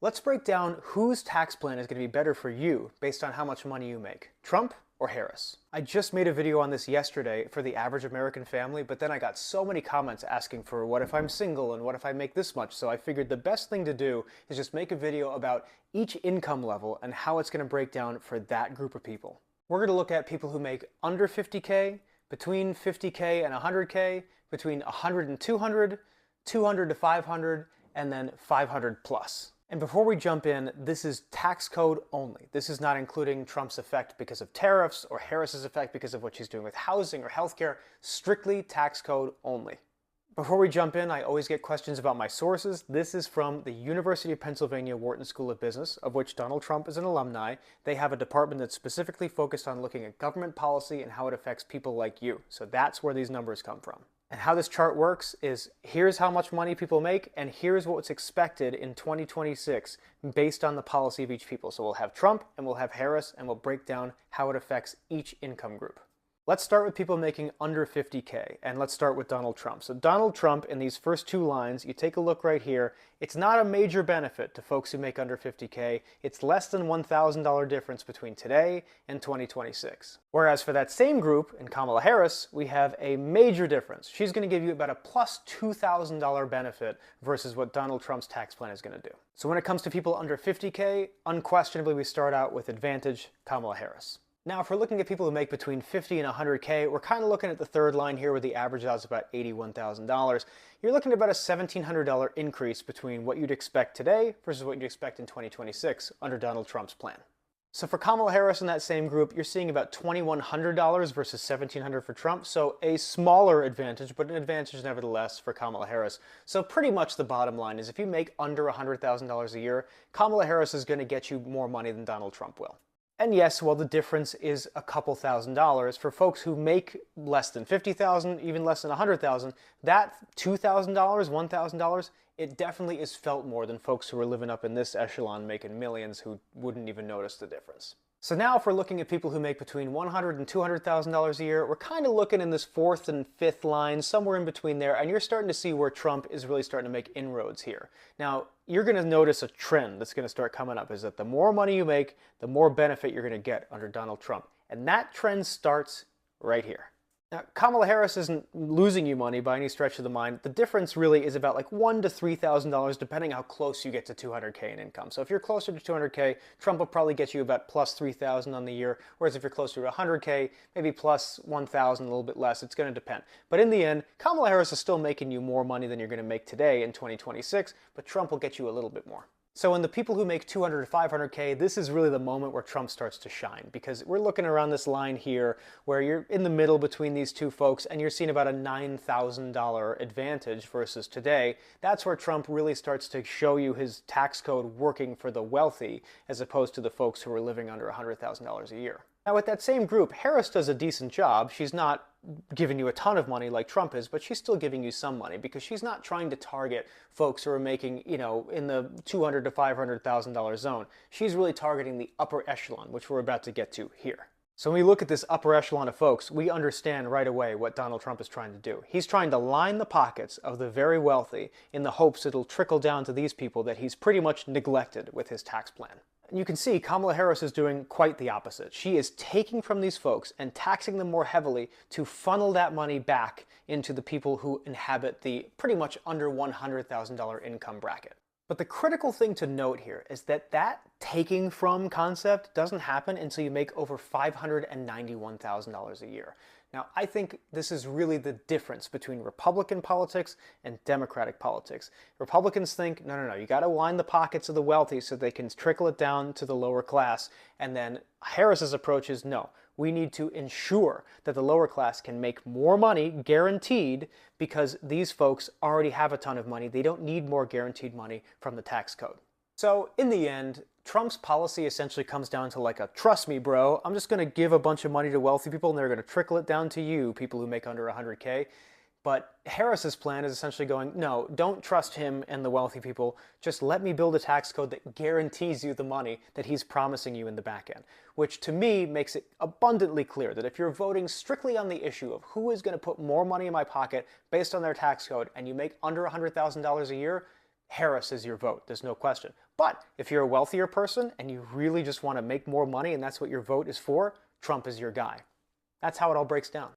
Let's break down whose tax plan is going to be better for you based on how much money you make. Trump or Harris? I just made a video on this yesterday for the average American family, but then I got so many comments asking for what if I'm single and what if I make this much, so I figured the best thing to do is just make a video about each income level and how it's going to break down for that group of people. We're going to look at people who make under 50K, between 50K and 100K, between 100 and 200, 200 to 500, and then 500 plus. And before we jump in, this is tax code only. This is not including Trump's effect because of tariffs or Harris's effect because of what she's doing with housing or healthcare. Strictly tax code only. Before we jump in, I always get questions about my sources. This is from the University of Pennsylvania Wharton School of Business, of which Donald Trump is an alumni. They have a department that's specifically focused on looking at government policy and how it affects people like you. So that's where these numbers come from. And how this chart works is here's how much money people make, and here's what's expected in 2026 based on the policy of each people. So we'll have Trump and we'll have Harris, and we'll break down how it affects each income group. Let's start with people making under 50K, and let's start with Donald Trump. So Donald Trump, in these first two lines, you take a look right here, it's not a major benefit to folks who make under 50K. It's less than $1,000 difference between today and 2026. Whereas for that same group, in Kamala Harris, we have a major difference. She's going to give you about a plus $2,000 benefit versus what Donald Trump's tax plan is going to do. So when it comes to people under 50K, unquestionably we start out with advantage Kamala Harris. Now, if we're looking at people who make between 50 and 100K, we're kind of looking at the third line here where the average out is about $81,000. You're looking at about a $1,700 increase between what you'd expect today versus what you'd expect in 2026 under Donald Trump's plan. So for Kamala Harris in that same group, you're seeing about $2,100 versus $1,700 for Trump. So a smaller advantage, but an advantage nevertheless for Kamala Harris. So pretty much the bottom line is if you make under $100,000 a year, Kamala Harris is going to get you more money than Donald Trump will. And yes, while the difference is a couple $1,000s, for folks who make less than $50,000, even less than $100,000, that $2,000, $1,000, it definitely is felt more than folks who are living up in this echelon making millions who wouldn't even notice the difference. So now if we're looking at people who make between $100,000 and $200,000 a year, we're kind of looking in this fourth and fifth line, somewhere in between there, and you're starting to see where Trump is really starting to make inroads here. Now, you're going to notice a trend that's going to start coming up, is that the more money you make, the more benefit you're going to get under Donald Trump. And that trend starts right here. Now, Kamala Harris isn't losing you money by any stretch of the mind. The difference really is about like $1,000 to $3,000 depending how close you get to 200K in income. So if you're closer to 200K, Trump will probably get you about plus 3,000 on the year, whereas if you're closer to 100K, maybe plus 1,000, a little bit less. It's going to depend. But in the end, Kamala Harris is still making you more money than you're going to make today in 2026, but Trump will get you a little bit more. So in the people who make 200 to 500K, this is really the moment where Trump starts to shine, because we're looking around this line here where you're in the middle between these two folks and you're seeing about a $9,000 advantage versus today. That's where Trump really starts to show you his tax code working for the wealthy as opposed to the folks who are living under $100,000 a year. Now with that same group, Harris does a decent job. She's not giving you a ton of money like Trump is, but she's still giving you some money because she's not trying to target folks who are making, in the $200,000 to $500,000 zone. She's really targeting the upper echelon, which we're about to get to here. So when we look at this upper echelon of folks, we understand right away what Donald Trump is trying to do. He's trying to line the pockets of the very wealthy in the hopes it'll trickle down to these people that he's pretty much neglected with his tax plan. You can see Kamala Harris is doing quite the opposite. She is taking from these folks and taxing them more heavily to funnel that money back into the people who inhabit the pretty much under $100,000 income bracket. But the critical thing to note here is that that taking from concept doesn't happen until you make over $591,000 a year. Now, I think this is really the difference between Republican politics and Democratic politics. Republicans think, no, you got to line the pockets of the wealthy so they can trickle it down to the lower class. And then Harris's approach is, no, we need to ensure that the lower class can make more money, guaranteed, because these folks already have a ton of money. They don't need more guaranteed money from the tax code. So in the end, Trump's policy essentially comes down to like a, trust me, bro, I'm just going to give a bunch of money to wealthy people and they're going to trickle it down to you, people who make under 100K. But Harris's plan is essentially going, no, don't trust him and the wealthy people. Just let me build a tax code that guarantees you the money that he's promising you in the back end. Which to me makes it abundantly clear that if you're voting strictly on the issue of who is going to put more money in my pocket based on their tax code and you make under $100,000 a year, Harris is your vote. There's no question. But if you're a wealthier person and you really just want to make more money and that's what your vote is for, Trump is your guy. That's how it all breaks down.